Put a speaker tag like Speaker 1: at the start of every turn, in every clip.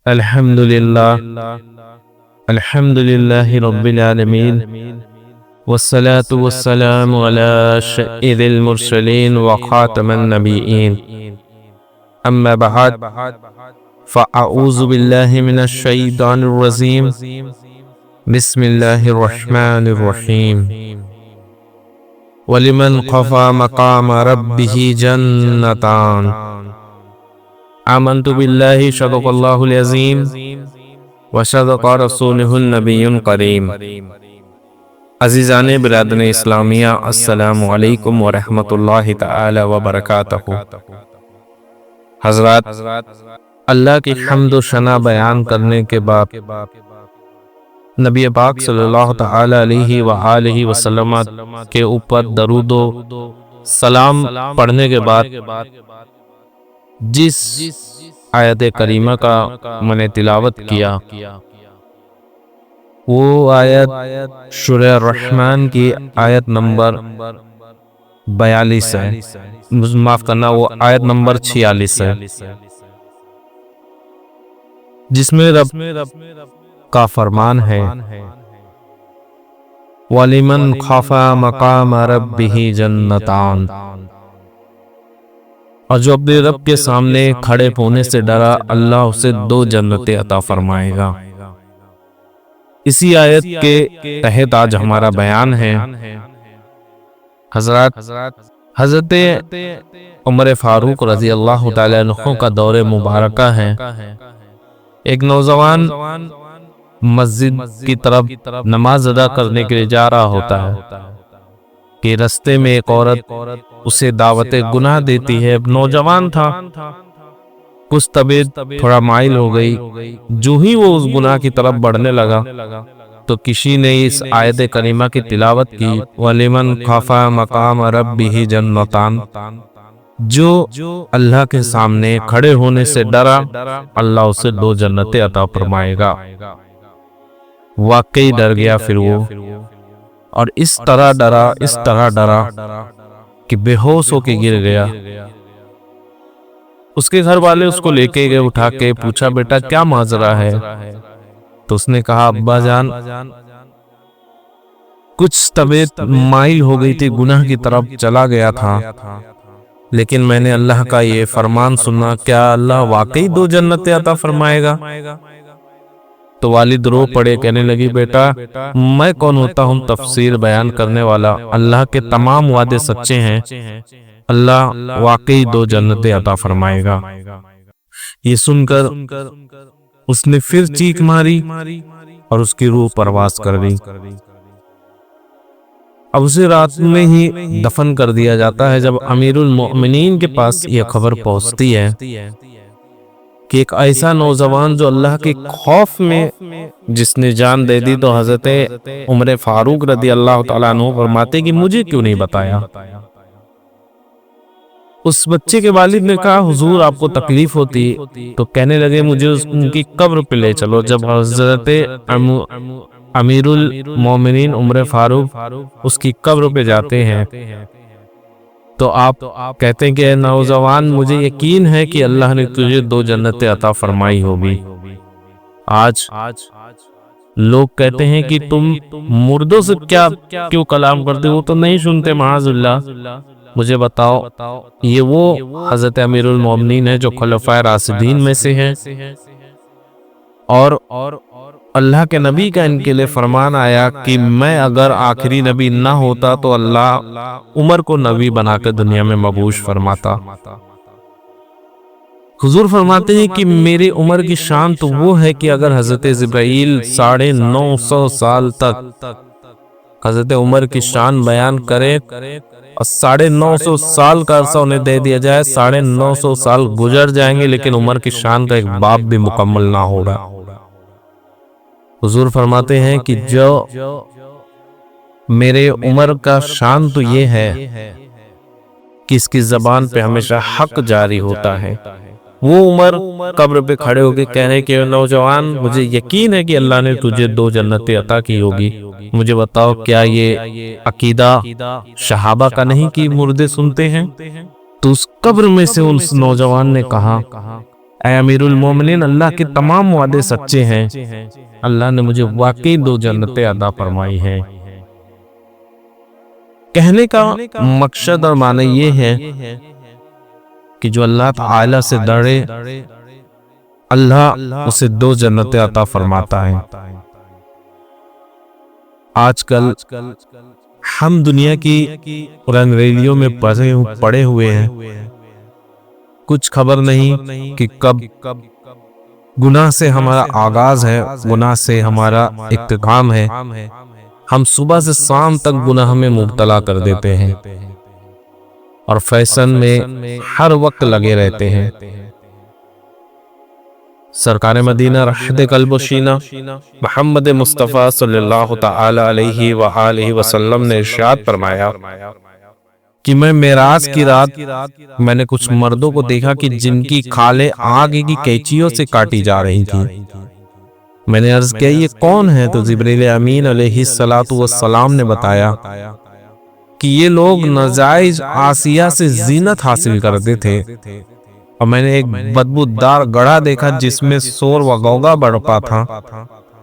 Speaker 1: الحمد لله الحمد لله رب العالمين والصلاة والسلام على سيد المرسلين وخاتم النبيين أما بعد فأعوذ بالله من الشيطان الرجيم بسم الله الرحمن الرحيم ولمن خاف مقام ربه جنتان آمنت بالله صدق الله العظيم وصدق رسوله النبي الكريم۔ عزیزان برادر اسلامیہ، السلام علیکم ورحمۃ اللہ تعالی وبرکاتہ۔ حضرات، اللہ کی حمد و ثنا بیان کرنے کے بعد نبی پاک صلی اللہ تعالی علیہ وآلہ وسلم کے اوپر درود و سلام پڑھنے کے بعد جس آیت کریمہ کا میں نے تلاوت کیا وہ آیت سورہ الرحمن کی آیت نمبر 42 ہے، معاف کرنا، وہ آیت نمبر 46 ہے، جس میں رب کا فرمان ہے وَلِمَنْ خَافَ مَقَامَ رَبِّهِ جَنَّتَانِ، اور جو اپنے رب کے سامنے کھڑے ہونے سے ڈرا اللہ اسے 2 جنتیں عطا فرمائے گا۔ اسی آیت کے تحت آج ہمارا بیان ہے۔ حضرت عمر فاروق رضی اللہ تعالی عنہ کا دور مبارکہ ہے۔ ایک نوجوان مسجد کی طرف نماز ادا کرنے کے لیے جا رہا ہوتا ہے کہ رستے میں ایک عورت اسے دعوت گناہ دیتی ہے۔ نوجوان تھا، کچھ طبیعت تھوڑا مائل ہو گئی، جو ہی وہ اس گناہ کی طرف بڑھنے لگا تو کسی نے اس آیت کریمہ کی تلاوت کی وَلِمَنْ خَافَ مَقَامَ رَبِّهِ جَنَّتَانِ، جو اللہ کے سامنے کھڑے ہونے سے ڈرا اللہ اسے 2 جنتیں عطا فرمائے گا۔ واقعی ڈر گیا پھر وہ، اور اس طرح ڈرا کہ بے ہوش ہو کے گر گیا۔ اس کے گھر والے اس کو لے کے گئے، اٹھا کے پوچھا بیٹا کیا ماجرا ہے؟ تو اس نے کہا ابا جان کچھ طبیعت مائل ہو گئی تھی، گناہ کی طرف چلا گیا تھا، لیکن میں نے اللہ کا یہ فرمان سنا، کیا اللہ واقعی 2 جنتیں عطا فرمائے گا؟ تو والد رو پڑے، کہنے لگی بیٹا میں کون ہوتا ہوں تفسیر بیان کرنے والا، اللہ کے تمام وعدے سچے ہیں، اللہ واقعی 2 جنتیں عطا فرمائے گا۔ یہ سن کر اس نے پھر چیخ ماری اور اس کی روح پرواز کر گئی۔ اب اسے رات میں ہی دفن کر دیا جاتا ہے۔ جب امیر المؤمنین کے پاس یہ خبر پہنچتی ہے کہ ایک ایسا نوجوان جو اللہ کے خوف میں جس نے جان دے دی، تو حضرت عمر فاروق رضی اللہ تعالیٰ عنہ فرماتے کہ مجھے کیوں نہیں بتایا؟ اس بچے کے والد نے کہا حضور آپ کو تکلیف ہوتی، تو کہنے لگے مجھے ان کی قبر پہ لے چلو۔ جب حضرت امیر المومنین عمر فاروق اس کی قبر پہ جاتے ہیں تو آپ کہتے ہیں کہ نوجوان مجھے یقین ہے کہ اللہ نے تجھے 2 جنتیں عطا فرمائی ہوگی۔ آج لوگ کہتے ہیں کہ تم مردوں سے کیوں کلام کرتے ہو، تو نہیں سنتے معاذ اللہ۔ مجھے بتاؤ، یہ وہ حضرت امیر المومنین ہے جو خلفائے راشدین میں سے ہیں، اور اللہ کے نبی کا ان کے لیے فرمان آیا کہ میں اگر آخری نبی نہ ہوتا تو اللہ عمر کو نبی بنا کے دنیا میں مبعوث فرماتا۔ حضور فرماتے ہیں کہ میرے عمر کی شان تو وہ ہے کہ اگر حضرت جبرائیل 950 سال تک حضرت عمر کی شان بیان کرے اور 950 سال کا عرصہ انہیں دے دیا جائے، 950 سال گزر جائیں گے لیکن عمر کی شان کا ایک باب بھی مکمل نہ ہوگا۔ حضور فرماتے ہیں کہ جو میرے عمر کا شان تو یہ ہے کہ اس کی زبان پہ ہمیشہ حق جاری ہوتا ہے۔ وہ عمر قبر پہ کھڑے ہو کے کہنے کہ نوجوان مجھے یقین ہے کہ اللہ نے تجھے 2 جنتیں عطا کی ہوگی، مجھے بتاؤ کیا یہ عقیدہ صحابہ کا نہیں کہ مردے سنتے ہیں؟ تو اس قبر میں سے اس نوجوان نے کہا اے امیر المومنین، اللہ کے تمام وعدے سچے ہیں، اللہ نے مجھے واقعی 2 جنتیں عطا فرمائی ہیں۔ کہنے کا مقصد اور معنی یہ ہے کہ جو اللہ تعالی سے ڈرے، اللہ اسے 2 جنتیں عطا فرماتا ہے۔ آج کل ہم دنیا کی رنگریلیوں میں پڑے ہوئے ہیں، کچھ خبر نہیں کہ کب گناہ سے ہمارا آغاز ہے، گناہ سے ہمارا اختتام ہے۔ ہم صبح سے شام تک گناہ میں مبتلا کر دیتے ہیں اور فیشن میں ہر وقت لگے رہتے ہیں۔ سرکار مدینہ رحمت قلب و شینہ محمد مصطفیٰ صلی اللہ تعالی علیہ وآلہ وسلم نے ارشاد فرمایا کہ میں معراج کی رات میں نے کچھ مردوں کو دیکھا کہ جن کی کھالیں آگ کی قینچیوں سے کاٹی جا رہی تھی۔ میں نے عرض کیا یہ کون ہے؟ تو جبریل امین علیہ السلام نے بتایا کہ یہ لوگ ناجائز عاصیہ سے زینت حاصل کرتے تھے، اور میں نے ایک بدبودار گڑھا دیکھا جس میں شور و غوغا برپا تھا۔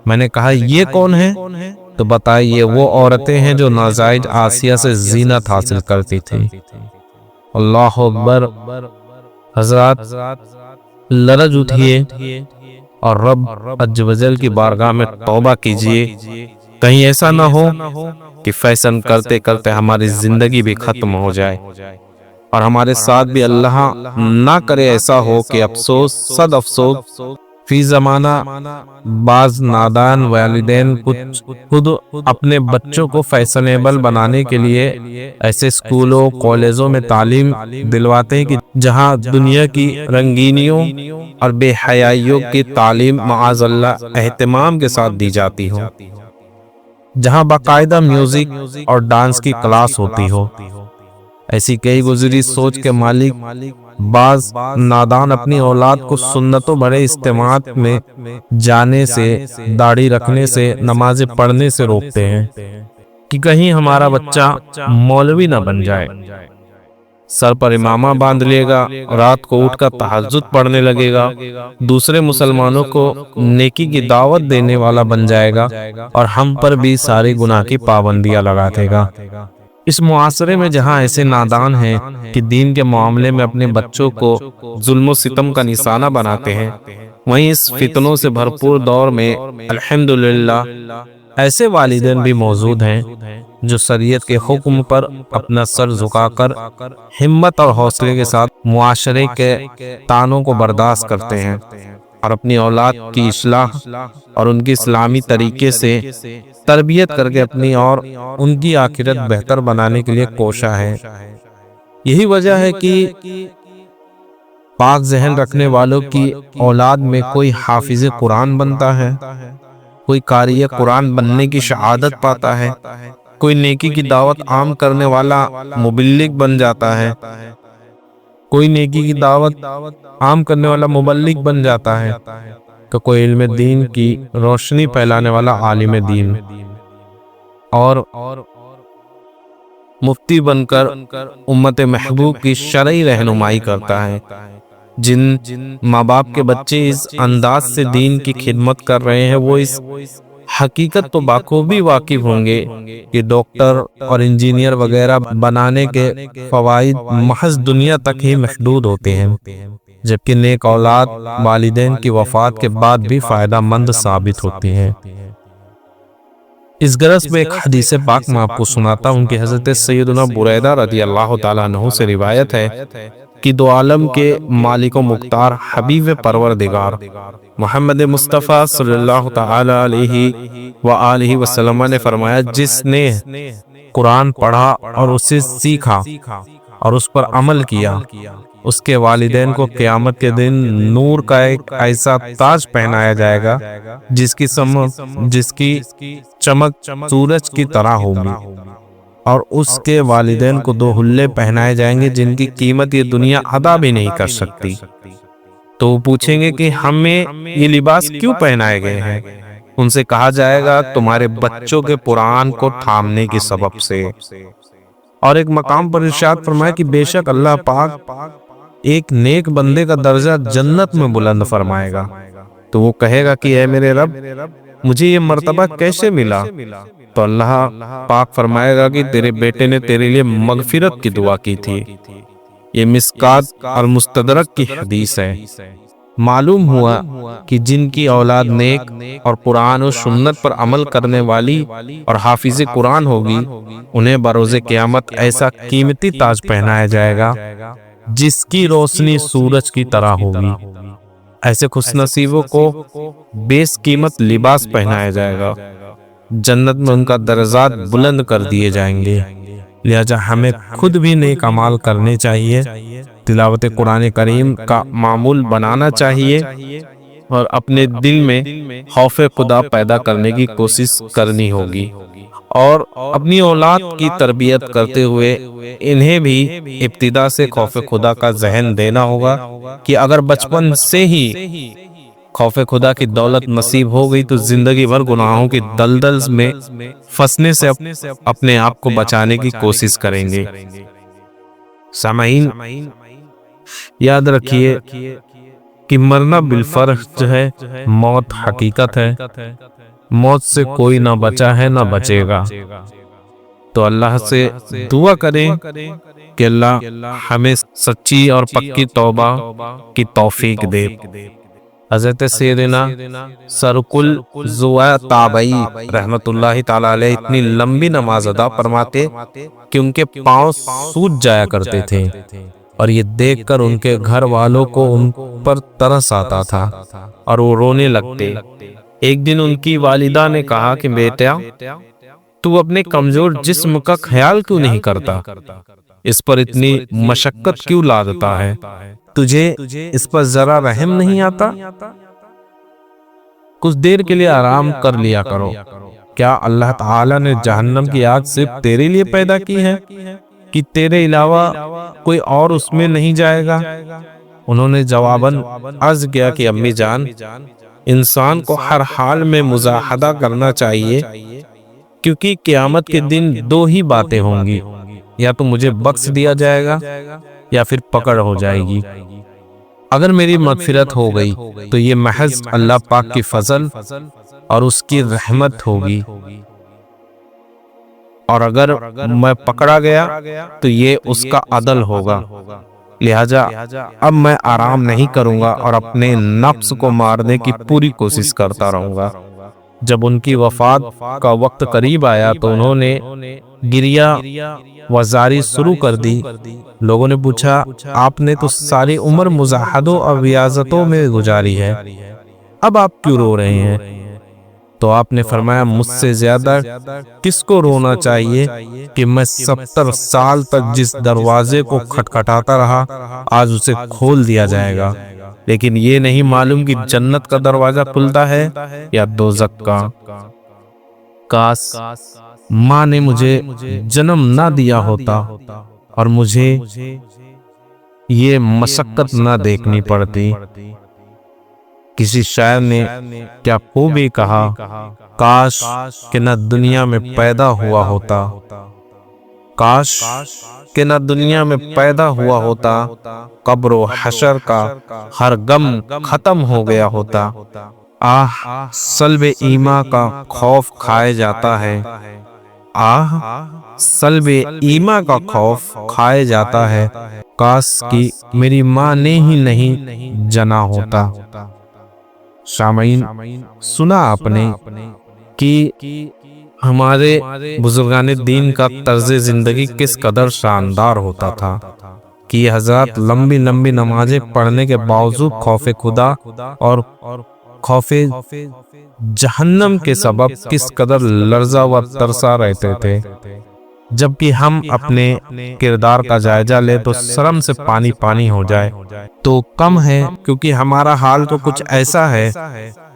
Speaker 1: میں نے کہا یہ کون ہے؟ تو بتایا یہ وہ عورتیں ہیں جو ناجائز عاصیہ سے زینت حاصل کرتی تھی۔ اللہ اکبر۔ حضرات لرز اٹھیے اور رب عز و جل کی بارگاہ میں توبہ کیجئے، کہیں ایسا نہ ہو کہ فیشن کرتے کرتے ہماری زندگی بھی ختم ہو جائے، اور ہمارے ساتھ بھی اللہ نہ کرے ایسا ہو کہ افسوس صد افسوس فی زمانہ بعض نادان والدین خود اپنے بچوں کو فیشنیبل بنانے کے لیے ایسے اسکولوں کالجوں میں تعلیم دلواتے ہیں کہ جہاں دنیا کی رنگینیوں اور بے حیائیوں کی تعلیم معاذ اللہ اہتمام کے ساتھ دی جاتی ہو، جہاں باقاعدہ میوزک اور ڈانس کی کلاس ہوتی ہو۔ ایسی کئی گزری سوچ کے مالک بعض نادان اپنی اولاد کو سنتوں بڑے اجتماعات میں جانے سے، داڑھی رکھنے سے، نمازیں پڑھنے سے روکتے ہیں کہ کہیں ہمارا بچہ مولوی نہ بن جائے، سر پر امامہ باندھ لے گا، رات کو اٹھ کر تہجد پڑھنے لگے گا، دوسرے مسلمانوں کو نیکی کی دعوت دینے والا بن جائے گا، اور ہم پر بھی ساری گناہ کی پابندیاں لگا دے گا۔ اس معاشرے میں جہاں ایسے نادان ہیں کہ دین کے معاملے میں اپنے بچوں کو ظلم و ستم کا نشانہ بناتے ہیں، وہیں اس فتنوں سے بھرپور دور میں الحمدللہ ایسے والدین بھی موجود ہیں جو شریعت کے حکم پر اپنا سر جھکا کر ہمت اور حوصلے کے ساتھ معاشرے کے طعنوں کو برداشت کرتے ہیں، اور اپنی اولاد کی اصلاح اور ان کی اسلامی طریقے سے تربیت کر کے اپنی اور ان کی آخرت بہتر بنانے کے لیے کوشاں ہے۔ یہی وجہ ہے کہ پاک ذہن رکھنے والوں کی اولاد میں کوئی حافظ قرآن بنتا ہے، کوئی قاری قرآن بننے کی شہادت پاتا ہے، کوئی نیکی کی دعوت عام کرنے والا مبلغ بن جاتا ہے، کوئی نیکی کی دعوت عام کرنے والا مبلغ بن جاتا ہے، کہ کوئی علم دین کی روشنی پھیلانے والا عالم دین اور مفتی بن کر امت محبوب کی شرعی رہنمائی کرتا ہے۔ جن ماں باپ کے بچے اس انداز سے دین کی خدمت کر رہے ہیں وہ اس حقیقت تو بخوبی واقف ہوں گے کہ ڈاکٹر اور انجینئر وغیرہ بنانے کے فوائد محض دنیا تک ہی محدود ہوتے ہیں، جبکہ نیک اولاد والدین کی وفات کے بعد بھی فائدہ مند ثابت ہوتی ہیں۔ اس غرض میں ایک حدیث پاک میں آپ کو سناتا ہوں کہ حضرت سیدنا بریدہ رضی اللہ تعالیٰ عنہ سے روایت ہے کہ دو عالم کے مالک و مختار حبیب پروردگار محمد مصطفیٰ صلی اللہ تعالی علیہ وآلہ وسلم نے فرمایا، جس نے قرآن پڑھا اور اسے سیکھا اور اس پر عمل کیا، اس کے والدین کو قیامت کے دن نور کا ایک ایسا تاج پہنایا جائے گا جس کی چمک سورج کی طرح ہوگی، اور اس کے والدین کو 2 حلے پہنائے جائیں گے جن کی قیمت یہ دنیا ادا بھی نہیں کر سکتی۔ تو وہ پوچھیں گے کہ ہمیں یہ لباس کیوں پہنائے گئے ہیں؟ ان سے کہا جائے گا تمہارے بچوں کے قرآن کو تھامنے کے سبب سے۔ اور ایک مقام پر ارشاد فرمایا کہ بے شک اللہ پاک ایک نیک بندے کا درجہ جنت میں بلند فرمائے گا، تو وہ کہے گا کہ اے میرے رب، مجھے یہ مرتبہ کیسے ملا؟ تو اللہ پاک فرمائے گا کہ تیرے بیٹے نے تیرے لیے مغفرت کی دعا کی تھی۔ یہ مسکات اور مستدرک کی حدیث ہے۔ معلوم ہوا کہ جن کی اولاد نیک اور قرآن و سنت پر عمل کرنے والی اور حافظ قرآن ہوگی، انہیں بروز قیامت ایسا قیمتی تاج پہنایا جائے گا جس کی روشنی سورج کی طرح ہوگی۔ ایسے خوش نصیبوں کو بیش قیمت لباس پہنایا جائے گا، جنت میں ان کا درجات بلند کر دیے جائیں گے۔ لہذا ہمیں خود بھی نیک اعمال کرنے چاہیے، تلاوت قرآن کریم کا معمول بنانا چاہیے، اور اپنے دل میں خوف خدا پیدا کرنے کی کوشش کرنی ہوگی، اور اپنی اولاد کی تربیت کرتے ہوئے انہیں بھی ابتدا سے خوف خدا کا ذہن دینا ہوگا کہ اگر بچپن سے ہی خوف خدا کی دولت نصیب ہو گئی تو زندگی بھر گناہوں کی دلدل میں پھنسنے سے اپنے آپ کو بچانے کی کوشش کریں گے۔ سامعین، یاد رکھیے کہ مرنا بالفرض جو ہے، موت حقیقت ہے، موت سے کوئی نہ بچا ہے نہ بچے گا۔ تو اللہ سے دعا کریں کہ اللہ ہمیں سچی اور پکی توبہ کی توفیق دے۔ حضرت سیدنا سرکل زوائے تابعی رحمت اللہ تعالی علیہ اتنی لمبی نماز ادا فرماتے کہ ان کے پاؤں سوج جایا کرتے تھے، اور یہ دیکھ کر ان کے گھر والوں کو ان پر ترس آتا تھا اور وہ رونے لگتے۔ ایک دن ان کی والدہ نے کہا کہ بیٹا، تو اپنے کمزور جسم کا خیال کیوں نہیں کرتا؟ اس پر اتنی مشقت کیوں لادتا ہے؟ تجھے اس پر ذرا رحم نہیں آتا؟ کچھ دیر کے لیے آرام کر لیا کرو۔ کیا اللہ تعالی نے جہنم کی آگ صرف تیرے لیے پیدا کی ہے کہ تیرے علاوہ کوئی اور اس میں نہیں جائے گا؟ انہوں نے جواباً عرض کیا کہ امی جان، انسان کو ہر حال میں مجاہدہ کرنا چاہیے، کیونکہ قیامت کے دن دو ہی باتیں ہوں گی، یا تو مجھے بخش دیا جائے گا یا پھر پکڑ ہو جائے گی۔ اگر میری مغفرت ہو گئی تو یہ محض اللہ پاک کی فضل اور اس کی رحمت ہوگی، اور اگر میں پکڑا گیا تو یہ اس کا عدل ہوگا۔ لہذا اب میں آرام نہیں کروں گا اور اپنے نفس کو مارنے کی پوری کوشش کرتا رہوں گا۔ جب ان کی وفات کا وقت قریب آیا تو انہوں نے گریہ وزاری شروع کر دی۔ لوگوں نے پوچھا، آپ نے تو ساری عمر مجاہدوں اور ریاضتوں میں گزاری ہے، اب آپ کیوں رو رہے ہیں؟ تو آپ نے فرمایا، مجھ سے زیادہ کس کو رونا چاہیے کہ میں 70 سال تک جس دروازے کو کھٹکھٹاتا رہا، آج اسے کھول دیا جائے گا، لیکن یہ نہیں معلوم کہ جنت کا دروازہ کھلتا ہے یا دوزخ کا۔ کاش ماں نے مجھے جنم نہ دیا ہوتا اور مجھے یہ مشقت نہ دیکھنی پڑتی۔ کسی شاعر نے کیا خوبی کہا، کاش کہ نہ دنیا میں پیدا ہوا ہوتا، کاش کہ نہ دنیا میں پیدا ہوا ہوتا، قبر و حشر کا ہر غم ختم ہو گیا ہوتا۔ آہ سلب ایمان کا خوف کھائے جاتا ہے، آہ سلب ایمان کا خوف کھائے جاتا ہے، کاش کی میری ماں نے ہی نہیں جنا ہوتا۔ سامعین، سنا آپ نے کہ ہمارے بزرگان دین کا طرز زندگی کس قدر شاندار ہوتا تھا، کہ یہ حضرات لمبی لمبی نمازیں پڑھنے کے باوجود خوف خدا اور خوف جہنم کے سبب کس قدر لرزا و ترسا رہتے تھے۔ جبکہ ہم اپنے کردار کا جائزہ لے تو شرم سے پانی پانی ہو جائے تو کم ہے، کیونکہ ہمارا حال تو کچھ ایسا ہے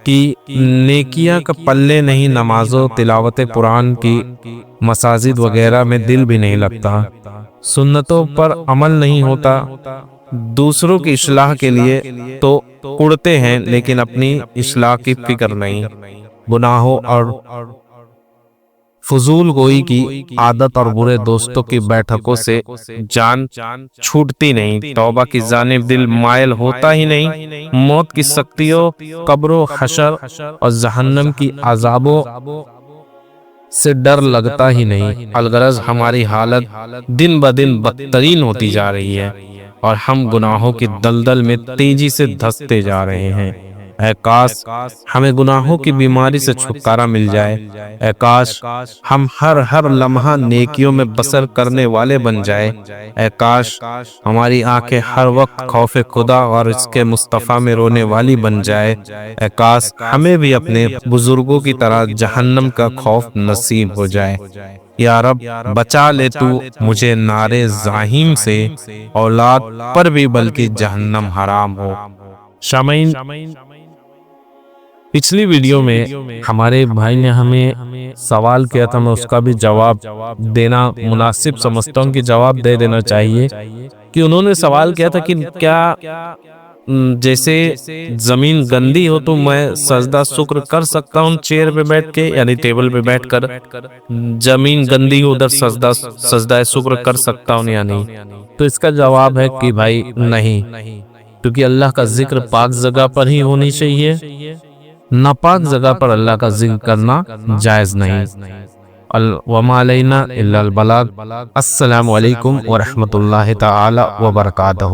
Speaker 1: کہ نیکیاں کا پلے نہیں، نمازوں تلاوت قرآن کی مساجد وغیرہ میں دل بھی نہیں لگتا، سنتوں پر عمل نہیں ہوتا، دوسروں کی اصلاح کے لیے تو اڑتے ہیں لیکن اپنی اصلاح کی فکر نہیں، گناہوں اور فضول گوئی کی عادت اور برے دوستوں کی بیٹھکوں سے جان چھوٹتی نہیں، توبہ کی جانب دل مائل ہوتا ہی نہیں، موت کی سختیوں، قبر و حشر اور جہنم کی عذابوں سے ڈر لگتا ہی نہیں۔ الغرض ہماری حالت دن بدن بدترین ہوتی جا رہی ہے اور ہم گناہوں کی دلدل میں تیزی سے دھستے جا رہے ہیں۔ اے کاش ہمیں گناہوں کی بیماری سے چھٹکارا مل جائے، اے کاش ہم ہر لمحہ نیکیوں میں بسر کرنے والے بن جائے، اے کاش ہماری آنکھیں ہر وقت خوف خدا اور اس کے مصطفیٰ میں رونے والی بن جائے، اے کاش ہمیں بھی اپنے بزرگوں کی طرح جہنم کا خوف نصیب ہو جائے۔ یا رب بچا لے تو مجھے نارے جہنم سے، اولاد پر بھی بلکہ جہنم حرام ہو۔ شامعین، پچھلی ویڈیو میں ہمارے بھائی نے ہمیں سوال کیا تھا، میں اس کا بھی جواب دینا مناسب سمجھتا ہوں کہ جواب دے دینا چاہیے، کہ انہوں نے سوال کیا تھا کہ کیا جیسے زمین گندی ہو تو میں سجدہ شکر کر سکتا ہوں چیئر پہ بیٹھ کے، یعنی ٹیبل پہ بیٹھ کر زمین گندی ہو ادھر سجدہ شکر کر سکتا ہوں یا نہیں؟ تو اس کا جواب ہے کہ بھائی نہیں، کیونکہ اللہ کا ذکر پاک جگہ پر ہی ہونی چاہیے، ناپاک جگہ پر اللہ کا ذکر کرنا جائز نہیں۔ وما علینا الا البلاغ۔ السلام علیکم ورحمۃ اللہ تعالی وبرکاتہ۔